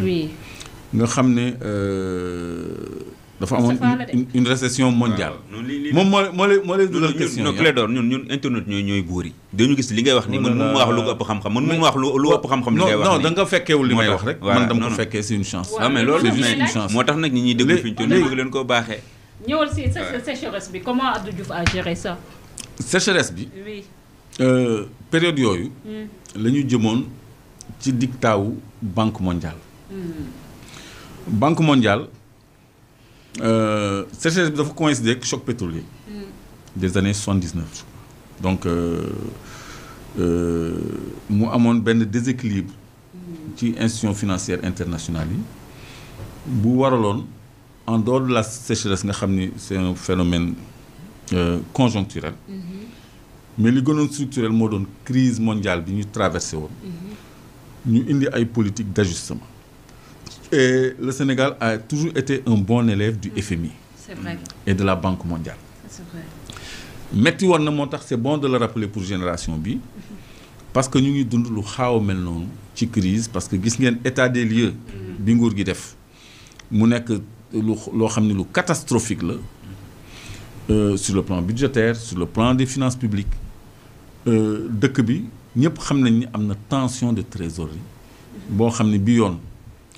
oui. nga xam ne dafa amoon une récession mondiale. moom moo lay dugal question yi Clédor ñun internet ñooy buur yi. dañu gis li ngay wax ni man mun ma wax lu ëpp xam-xam man mun ma wax lu ëpp xam-xam li ngay wax non da nga fekkeewul li may wax rek. man dama ko fekkee c'est une chance. waaw mais loolu moo tax nag ñi ñuy déglu fi ñu toll nii bëgg leen koo baaxee. ñëwal si sécheresse bi comment Abdou Diouf a géré ça. sécheresse bi. oui. période yooyu. la ñu jëmoon ci dictat-wu Banque mondiale. Banque mondiale sécheresse bi dafa coïncider ak choc pétrolier. des années 79. donc mu amoon benn déséquilibre. ci institution financière internationale yi. bu waraloon en dehors de la sécheresse nga xam ni c'est un phénomène conjoncturel. mais li gënoon structurel moo doon crise mondiale bi ñu traversé woon. ñu indi ay politique d'ajustement. Et le Sénégal a toujours été un bon élève du FMI. C'est vrai. Et de la Banque mondiale. C'est vrai. metti woon na moo tax c'est bon de le rappeler pour génération bi parce que ñu ngi dund lu xaaw a mel noonu ci crise parce que gis ngeen état des lieux bi nguur gi def mu nekk loo xam ne lu catastrophique la sur le plan budgétaire sur le plan des finances publiques dëkk bi ñëpp xam nañ ni am na tension de trésorerie boo xam ne bi yoon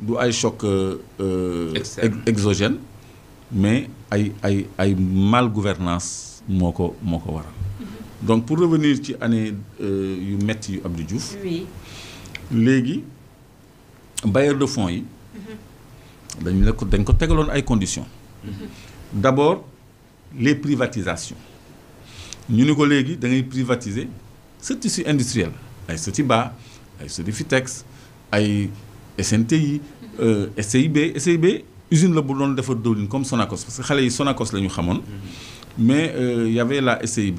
du ay choc exogène mais ay mal gouvernance moo ko waral donc pour revenir ci année yu metti yu Abdou Diouf oui. léegi bailleurs de fonds yi dañ ko tegaloon ay conditions d'abord les privatisations ñu ni ko léegi da ngay privatiser ce tissu industriel ay Sotiba ay Sodefitex ay SNTI SCIB usine la bu doon defar diwlin comme Sonacos parce que xale yi Sonacos la ñu xamoon mais y avait la SCIB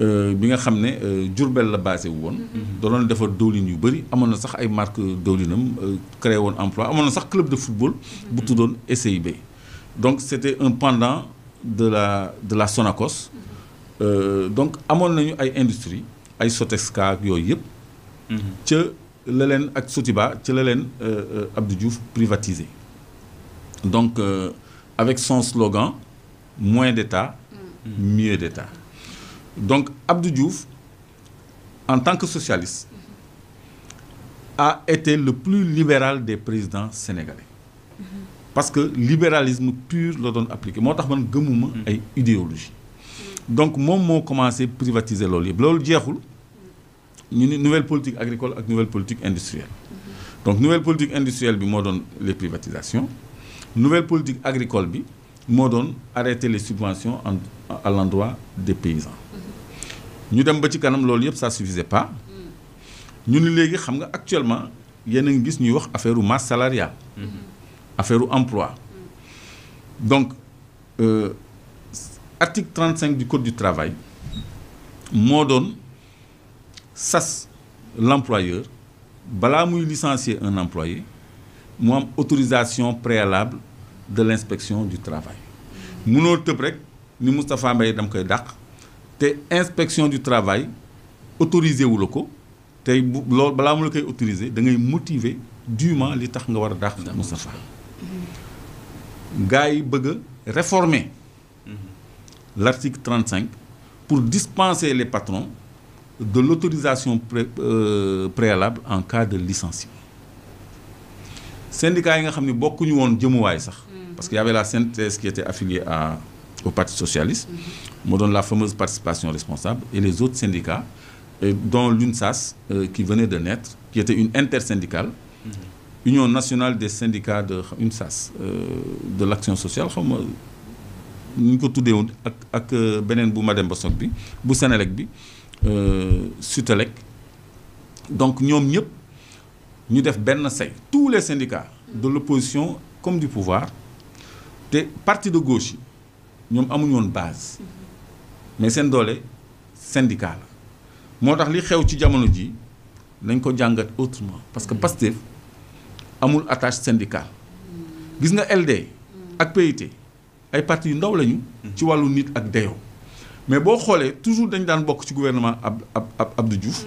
bi nga xam ne Diourbel la basé wu woon da doon defar diwlin yu bëri amoon na sax ay marque diwlinam créé woon emploi amoon na sax club de football bu tuddoon SCIB donc c'était un pendant de la Sonacos donc amoon nañu ay industrie ay Sotexka ak yooyu yëpp ca la leen ak Sotiba ca la leen Abdou Diouf privatisé donc avec son slogan moins d'État mieux d'État donc Abdou Diouf en tant que socialiste a été le plus libéral des présidents sénégalais parce que libéralisme pur la doon appliqué moo tax man gëmuma ay idéologie donc moom moo commencé privatiser loolu yëpp loolu jeexul ñu ni nouvelle politique agricole ak nouvelle politique industrielle donc nouvelle politique industrielle bi moo doon les privatisations nouvelle politique agricole bi moo doon arrêter les subventions à l'endroit des paysans ñu dem ba ci kanam loolu yëpp ça suffisait pas ñu ni léegi xam nga actuellement yéen a ngi gis ñuy wax affaire u masse salariale affaire u emploi donc article 35 du code du travail moo doon sas l'employeur balaa muy licencier un employé mu am autorisation préalable de l'inspection du travail munoo tëb rek ni Moustapha Mbaye dam koy dàq te inspection du travail autorisé wu la ko tey bu loolu balaa mu la koy autorisé da ngay motiver dûment li tax nga war a dàq Moustapha gars yi bëgg a réformer l'article 35 pour dispenser les patrons de l'autorisation préalable en cas de licenciement syndicats yi nga xam ne bokkuñu woon jëmuwaay sax parce qu'il y avait la CNTS qui était affiliée au Parti socialiste moo doon la fameuse participation responsable et les autres syndicats dont l'UNSAS qui venait de naître qui était une intersyndicale Union nationale des syndicats de UNSAS de l'action sociale xaw ma ñu ko tuddee woon ak beneen bu Mademba Sock bi bu Senelec bi Sutelec donc ñoom ñëpp ñu def benn say tous les syndicats de l'opposition comme du pouvoir te parti de gauche yi ñoom amuñu woon base mais seen doole syndicat la moo tax li xew ci jamono ji nañ ko jàngat autrement parce que Pastef amul attache syndicale gis nga LD ak PIT ay parti yu ndaw lañu ci wàllu nit ak dayoo mais boo xoolee toujours dañ daan bokk ci gouvernement Abdou Diouf.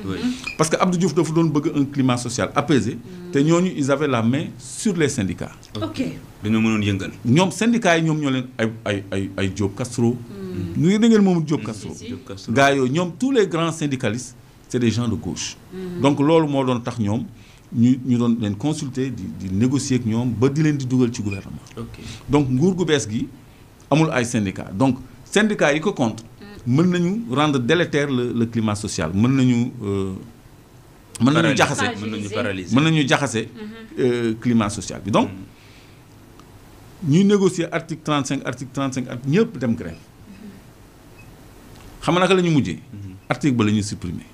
parce que Abdou Diouf dafa doon bëgg un climat social apaisé. te ñooñu ils avaient la main sur les syndicats. ok dañoo mënoon yëngal. ñoom syndicats yi ñoom ñoo leen ay Diop Castro. ñu ngi da ngeen moom Diop Castro. gars yooyu ñoom tous les grands syndicalistes c'est des gens de gauche. donc loolu moo doon tax ñoom ñu doon leen consulter di négocier ak ñoom ba di leen di dugal ci gouvernement. donc nguur gu bees gi amul ay syndicats donc syndicats yi ko contre. mën nañu rendre délétère le climat social mën nañu jaxase mën nañu jaxase climat social bi donc ñuy négocier article 35 ñëpp dem grève xam nga naka la ñu mujjee article ba la ñu supprimer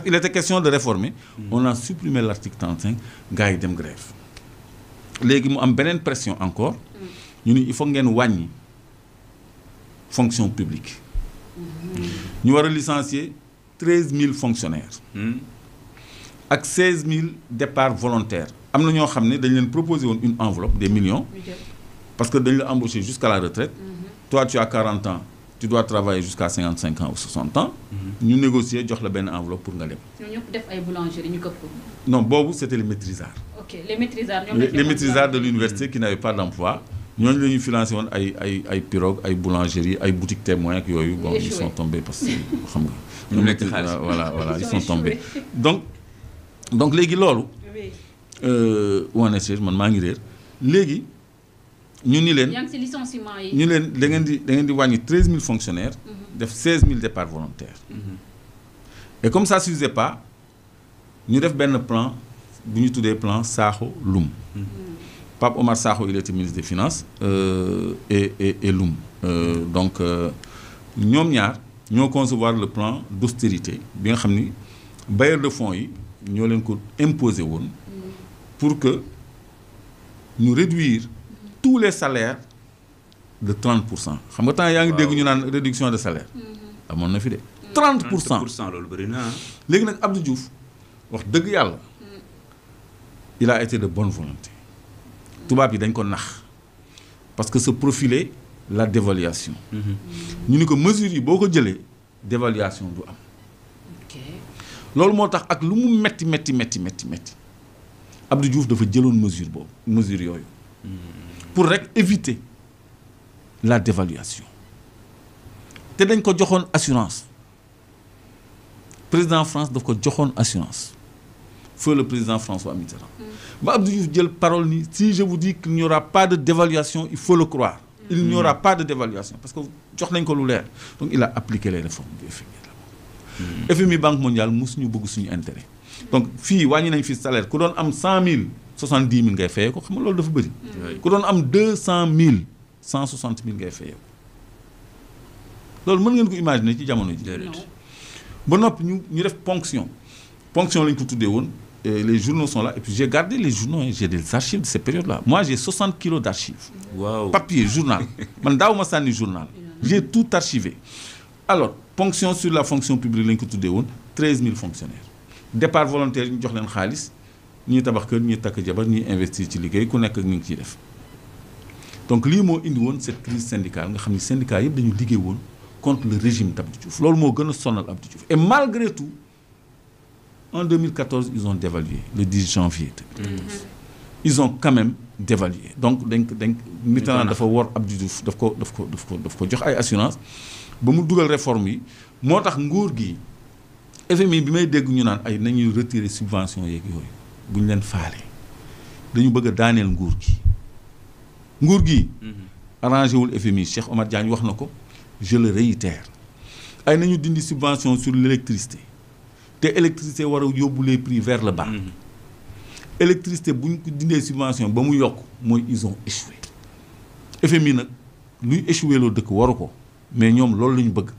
il était question de réformer on a supprimé l'article 35 gars yi dem grève léegi mu am beneen pression encore ñu ni il faut ngeen wàññi fonction publique ñu war a licencier 13 000 fonctionnaires. ak 16 000 départs volontaires. am na ñoo xam ne dañ leen proposer woon une enveloppe des millions. parce que dañ la embaucher jusqu'à la retraite. toi tu as 40 ans tu dois travailler jusqu'à 55 ans ou 60 ans. ñu négocier jox la benn enveloppe pour nga dem. ñoo ñëpp def ay boulangerie ñu këpp ko. non boobu c'était les maîtrisards. ok les maîtrisards ñoom les maîtrisards de l'université qui n'avaient pas d'emploi. ñooñu la ñuy financé woon ay pirogue ay boulangerie ay boutiques témoins ak yooyu bon ils sont tombés parce que xam nga. ñu nekk xaalis voilà ils sont tombés donc léegi loolu. ONSS man maa ngi réer léegi ñu ni leen. yaa ngi ci licenciement yi. ñu leen da ngeen di wàññi 13 000 fonctionnaires. def 16 000 départs volontaires. et comme ça suffisait pas ñu def benn plan bu ñu tuddee plan Sakho Loum. Pape Omar Sakho il était ministre des Finances et Loum donc ñoom ñaar ñoo concevoir le plan d'austérité bi nga xam ni bailleurs de fonds yi ñoo leen ko imposer woon pour que ñu réduire tous les salaires de 30%. xam nga temps yaa ngi dégg ñu naan réduction de salaire amoon na fi de 30% loolu bëri na léegi nag Abdou Diouf wax dëgg yàlla il a été de bonne volonté tubaab yi dañ ko nax parce que se profilait la dévaluation ñu ni ko mesures yi boo ko jëlee dévaluation du am loolu moo tax ak lu mu metti Abdou Diouf dafa jëloon mesure yooyu pour rek éviter la dévaluation te dañ ko joxoon assurance président France daf ko joxoon assurance feu le président François Mitterrand ba Abdou Diouf jël parole ni si je vous dis qu'il n'y aura pas de dévaluation il faut le croire il n'y aura pas de dévaluation parce que jox nañ ko lu leer donc il a appliqué les réformes du FMI FMI Banque mondiale mosuñu bëgg suñu intérêt donc fii wàññi nañ fi salaire ku doon am 100 000 70 000 ngay fayee ko xam nga loolu dafa bëri ku doon am 200 000 160 000 ngay fayee ko loolu mën ngeen ko imaginer ci jamono ji ba noppi ñu def ponction lañ ko tuddee woon les journaux sont là et puis j'ai gardé les journaux j'ai des archives de ces périodes-là moi j'ai 60 kilos d'archives wow. Papier journal man daaw ma sànni journal j'ai tout archivé alors ponction sur la fonction publique lañ ko tuddee woon 13 000 fonctionnaires départ volontaire ñu jox leen xaalis ñuy tabax kër ñuy takk jabar ñuy investir ci liggéey ku nekk ak ñu ngi ciy def donc lii moo indi woon cette crise syndicale nga xam ni syndicats yëpp dañu liggéey woon contre le régime d'Abdou Diouf loolu moo gën a sonal Abdou Diouf et malgré tout en 2014 ils ont dévalué le 10 janvier 2014 ils ont quand même dévalué donc dañ Mitterrand dafa wor Abdou Diouf daf ko jox ay assurance ba mu dugal réforme yi moo tax nguur gi FMI bi may dégg ñu naan ay nañuy retirer subvention yeeg yooyu bu ñu leen faale dañu bëgg a daaneel nguur gi arrangé wul FMI Cheikh Omar Diagne wax na ko je le réitère ay nañu dindi subvention sur l'électricité te électricité war a yóbbu les prix vers le bas électricité bu ñu ko dindee subvention ba mu yokk mooy ils ont échoué FMI nag luy échoué loo dëkk waru ko mais ñoom loolu la ñu bëgg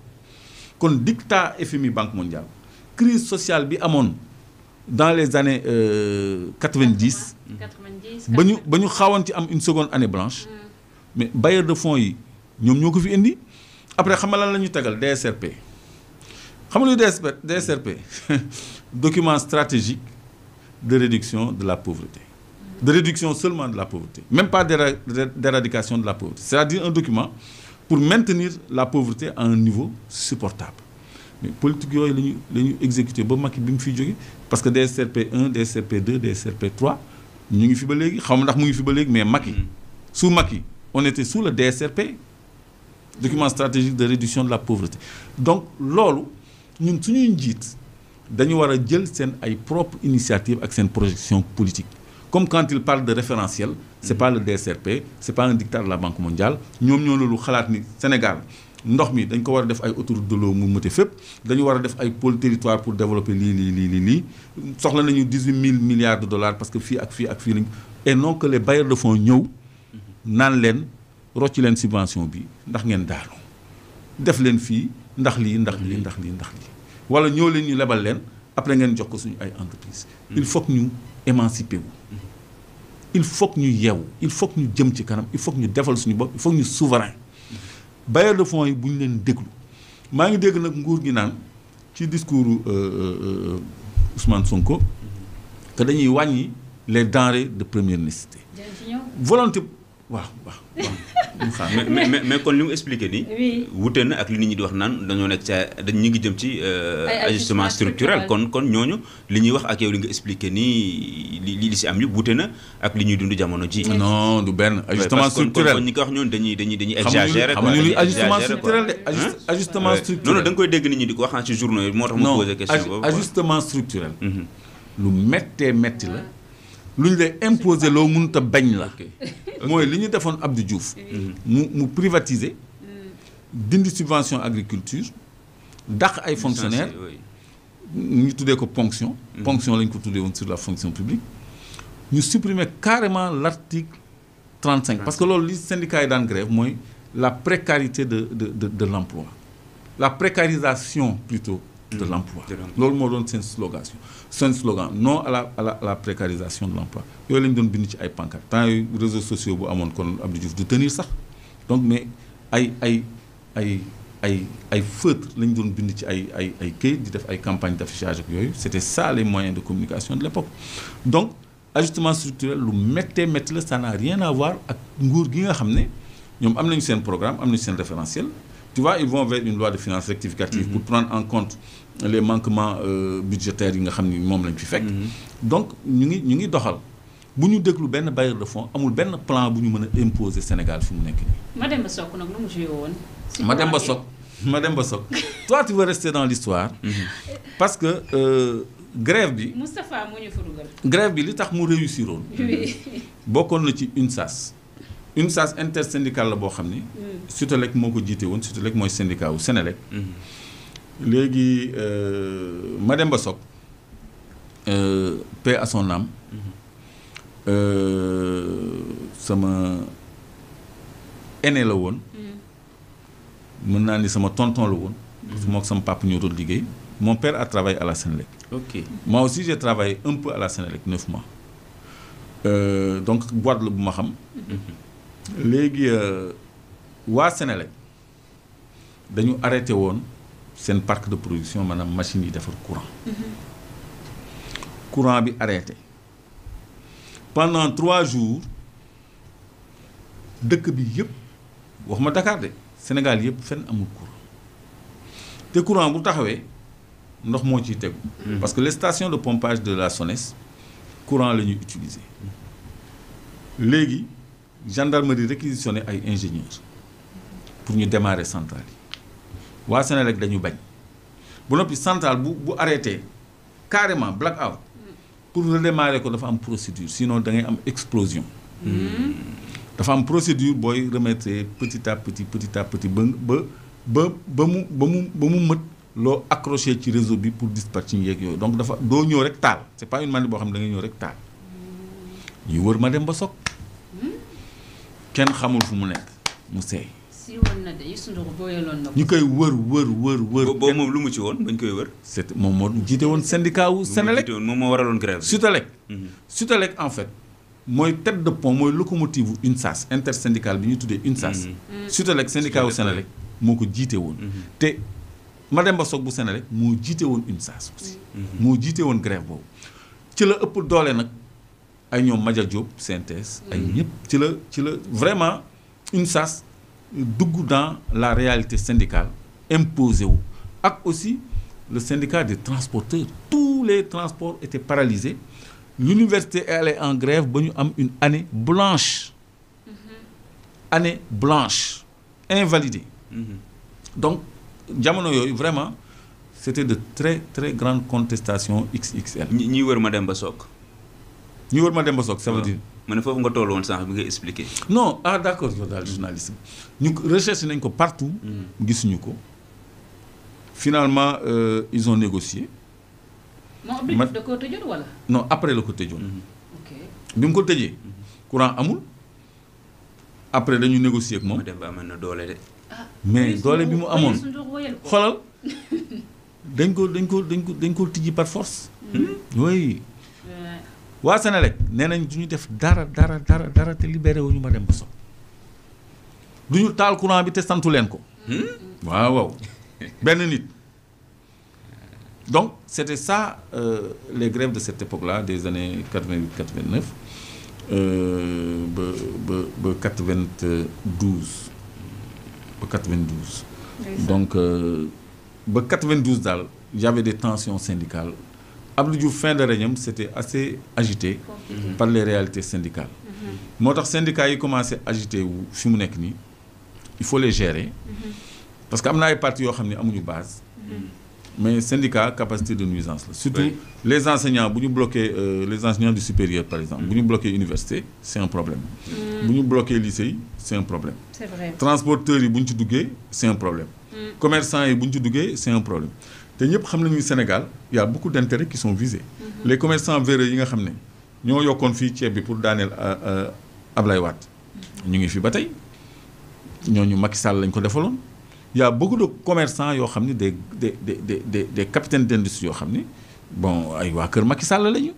kon dictat FMI Banque mondiale crise sociale bi amoon dans les années 90 ba ñu xawoon ci am une seconde année blanche mais bailleurs de fonds yi ñoom ñoo ko fi indi après xam nga lan la ñu tegal DSRP xam nga lu DSRP document stratégique de réduction de la pauvreté de réduction seulement de la pauvreté même pas d'éradication de la pauvreté c'est-à-dire un document pour maintenir la pauvreté à un niveau supportable mais politique yooyu la ñu exécuté ba Macky bi mu fiy jóge parce que DSRP 1 DSRP 2 DSRP 3 ñu ngi fi ba léegi xaw ma ndax mu ngi fi ba léegi mais Macky sous Macky on était sous le DSRP document stratégique de réduction de la pauvreté donc loolu ñun suñuy njiit dañu war a jël seen ay propre initiative ak seen projection politique comme quand il parle de référentiel c'est pas le DSRP c'est pas un dictat de la Banque mondiale ñoom ñoo loolu xalaat ni Sénégal ndox mi dañ ko war a def ay autoroute de l'eau mu mëte fépp dañu war a def ay pôle territoire pour développer lii soxla nañu 18 000 milliards de dollars parce que fii ak fii ak fii lañ et non que les bailleurs de fonds ñëw naan leen rocci leen subvention bi ndax ngeen daanu def leen fii ndax lii wala ñëw leen ñu lebal leen après ngeen jox ko suñu ay entreprise il faut que ñu émanciper wu il faut que ñu yeewu il faut que ñu jëm ci kanam il faut que ñu defal suñu bopp il faut que ñu souverain bailleurs de fonds yi bu ñu leen déglu maa ngi dégg nag nguur gi naan ci discours Ousmane Sonko que dañuy wàññi les denrées de première nécessité volonté waaw mais kon li mu expliqué nii. wute na ak li nit ñi di wax naan dañoo nekk ñu ngi jëm ci ajustement structurel kon ñooñu li ñuy wax ak yow li nga expliqué nii li si am yëpp wute na ak li ñuy dund jamono ji. non du benn ajustement structurel kon ñi ko wax ñoonu dañuy exagérer. xamuñu ni ajustement structurel de ajustement structurel. non da nga koy dégg nit ñi di ko wax ci journaux yi moo tax ma posé question boobu. ajustement structurel. lu méttee métti la. lu ñu lay imposer loo mënut a bañ la. mooy li ñu defoon Abdou Diouf. mu privatiser. dindi subvention agriculture. dàq ay fonctionnaires. ñu tuddee ko ponction. ponction lañ ko tuddee woon sur la fonction publique. ñu supprimer carrément l'article 35. parce que loolu li syndicat yi daan grève mooy la précarité de l'emploi. la précarisation plutôt. de l'emploi loolu moo doon seen slogan non à la précarisation de l'emploi yooyu lañ doon bind ci ay pancarte temps yooyu réseaux sociaux bu amoon kon Abdou Diouf du tenir sax donc mais ay feutre lañ doon bind ci ay këyit di def ay campagne d'affichage ak yooyu c'était ça les moyens de communication de l'époque donc ajustement structurel lu méttee métti la ça n'a rien à voir ak nguur gi nga xam ne ñoom am nañu seen programme am nañu seen référentiel tu vois ils vont vers une loi de finances rectificative pour prendre en compte les manquements budgétaires yi nga xam ni moom lañ fi fekk. donc ñu ngi doxal bu ñu déglu benn bailleur de fonds amul benn plan bu ñu mën a imposer Sénégal fi mu nekk nii. Mademba Sock nag nu mu joué woon. Mademba Sock toi tu veux rester dans l'histoire parce que grève bi. Moustapha moo ñu fa dugal. grève bi li tax mu réussir woon. bokkoon na ci UNSAS. UNSAS intersyndical la boo xam ni. Sutelec moo ko jiite woon Sutelec mooy syndicat wu Sénélec. léegi Mademba Sock paix à son âme. sama aîné la woon. mën naa ni sama tonton la woon. parce que moom sama papa ñoo doon liggéey. mon père a travaillé à la Sénélec. ok moi aussi j'ai travaillé un peu à la Sénélec 9 mois. donc boîte la bu ma xam. léegi waa Sénélec dañu arrêté woon seen parc de production maanaam machine yi defar courant. courant bi arrêté pendant 3 jours dëkk bi yëpp waxuma Dakar de Sénégal yëpp fenn amul courant te courant bu taxawee ndox moo ciy tegu. parce que les stations de pompage de la SONES courant la ñuy utiliser. léegi gendarmerie réquisitionné ay ingénieurs pour ñu démarrer centrale yi waa Sénélec dañu bañ bu noppi centrale bu arrêté carrément black out pour redémarrer ko dafa am procédure sinon da ngay am explosion. dafa am procédure booy remettre petit à petit ba mu mët loo accroché ci réseau bi pour dispatching yeeg yooyu donc dafa doo ñëw rek taal c'est pas une manière boo xam ne da ngay ñëw rek taal. ñu wër Mademba Sock kenn xamul fu mu nekk mu seey. si woon na de Youssou Ndour booyaloon na ko. ñu koy wër. boobu moom lu mu ci woon bañ koy wër. c'est moom moo jiite woon syndicat wu Sénélec. moom moo waraloon grève. Sutelec. Sutelec en fait mooy tête de pont mooy locomotive UNSAS intersyndical bi ñu tuddee UNSAS. Sutelec syndicat wu Sénélec moo ko jiite woon. te Mademba Sock bu Sénélec moo jiite woon UNSAS aussi. moo jiite woon grève boobu ci la ëpp doole nag. ay ñoom Madia Diop CNTS ay ñëpp ci la vraiment UNSAS dans la réalité syndicale imposée wu ak aussi le syndicat des transporteurs tous les transports étaient paralysés l'université est allée en grève ba ñu am une année blanche invalidée donc jamono yooyu vraiment c'était de très très grandes contestations XXL. ñi wër Mademba Sock. ñi wër Mademba Sock ça veut dire. ma ne foofu nga toll woon sànq bi nga expliqué. non d'accord yow daal journaliste ñu recherché nañ ko partout. gisuñu ko. finalement ils ont négocié. moom da koo tëjoon wala. non après la ko tëjoon. ok bi mu ko tëjee. courant amul. après dañu négocier ak moom. Mademba amoon na doole de. mais doole bi mu amoon xoolal dañ ko tijji par force. oui. waa Sénélec nee nañ du ñu def dara te libéré wu ñu Mademba Sock du ñu taal courant bi te santu leen ko. waaw benn nit. donc c'était ça les grèves de cette époque-là des années 88-89 ba 92 ba 92. donc ba 92 daal y avait des tensions syndicales. Abdou Diouf fin de règne c'était assez agité par les réalités syndicales. moo tax syndicats yi commencé agité wu fi mu nekk nii il faut les gérer. parce que am na ay partis yoo xam ne amuñu base. mais syndicat capacité de nuisance la. surtout les enseignants bu ñu bloqué les enseignants du supérieur par exemple. bu ñu bloqué université c'est un problème. bu ñu bloqué lycée yi c'est un problème. c'est vrai transporteurs yi bu ñu ci duggee c'est un problème. commerçants yi bu ñu ci duggee c'est un problème. te ñëpp xam nañu Sénégal il y a beaucoup d'intérêts qui sont visés. les commerçants véreux yi nga xam ne ñoo yokkoon fii ceeb bi pour daaneel Ablaye Wade ñu ngi fi ba tey ñooñu Macky Sall lañ ko defaloon. il y a beaucoup de commerçants yoo xam ne des capitaines d'industrie yoo xam ne bon ay waa kër Macky Sall lañu.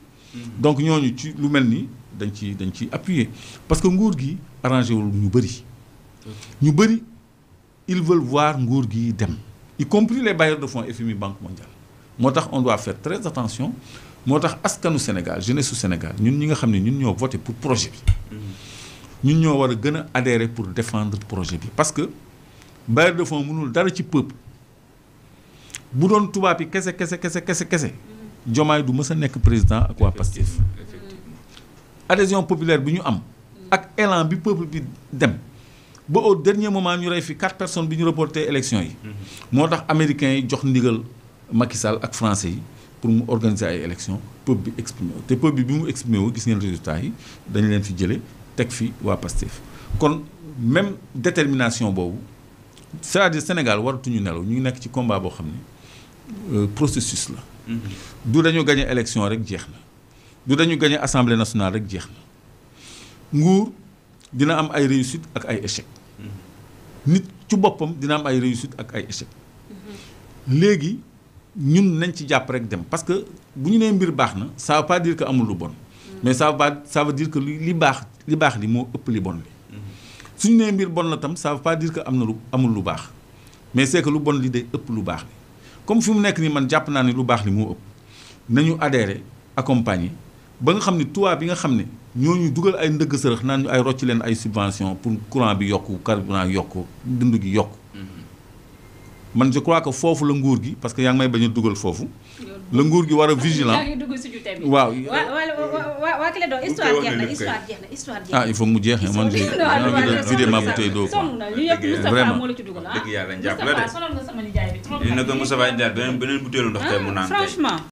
donc ñooñu ci lu mel ni dañ ci appuyer parce que nguur gi arrangé wul ñu bëri. ñu bëri ils veulent voir nguur gi dem. y compris les bailleurs de fonds FMI Banque mondiale moo tax on doit faire très attention moo tax askanu Sénégal jeunesse su Sénégal ñun ñi nga xam ne ñun ñoo voté pour projet bi ñun ñoo war a gën a adhérer pour défendre projet bi parce que bailleurs de fonds mënul dara ci peuple bu doon tubaab yi kese Diomaye du mës a nekk président ak waa Pastef adhésion populaire bi ñu am ak élan bi peuple bi dem ba au dernier moment ñu rey fi 4 personnes bi ñu reporté élection yi. moo tax américains yi jox ndigal Macky Sall ak français yi pour mu organiser ay élections peuple bi exprimé wu te peuple bi mu exprimé wu gis ngeen résultat yi dañu leen fi jëlee teg fi waa Pastef kon même détermination boobu c'est-à-dire Sénégal waratuñu nelaw ñu ngi nekk ci combat boo xam ne processus la. du dañu gagné élection rek jeex na du dañu gagné assemblée nationale rek jeex na nguur dina am ay réussite ak ay échec nit ci boppam dina am ay réussite ak ay échec léegi ñun nañ ci jàpp rek dem parce que bu ñu nee mbir baax na ça veut pas dire que amul lu bon mais ça veut dire que li baax li moo ëpp li bon li suñu nee mbir bon la tam ça veut pas dire que amul lu baax mais c'est que lu bon li day ëpp lu baax li comme fi mu nekk nii man jàpp naa ne lu baax li moo ëpp nañu adhérer accompagner ba nga xam ne tubaab bi nga xam ne ñooñu dugal ay ndëgg sërëx naan ñu ay rocc leen ay subventions pour courant bi yokku carburant yokku dund gi yokku man je crois que foofu la nguur gi parce que yaa ngi may bañ a dugal foofu la nguur gi war a vigilant waaw waa Clédor histoire jeex na ah il faut mu jeexee man j'ai envie de vider ma bouteille d'eau quoi vraiment moo la ci dugal dëgg yàlla njàpp la de dina ko Moustapha Ndiaye beneen butéelu ndox tey mu naan franchement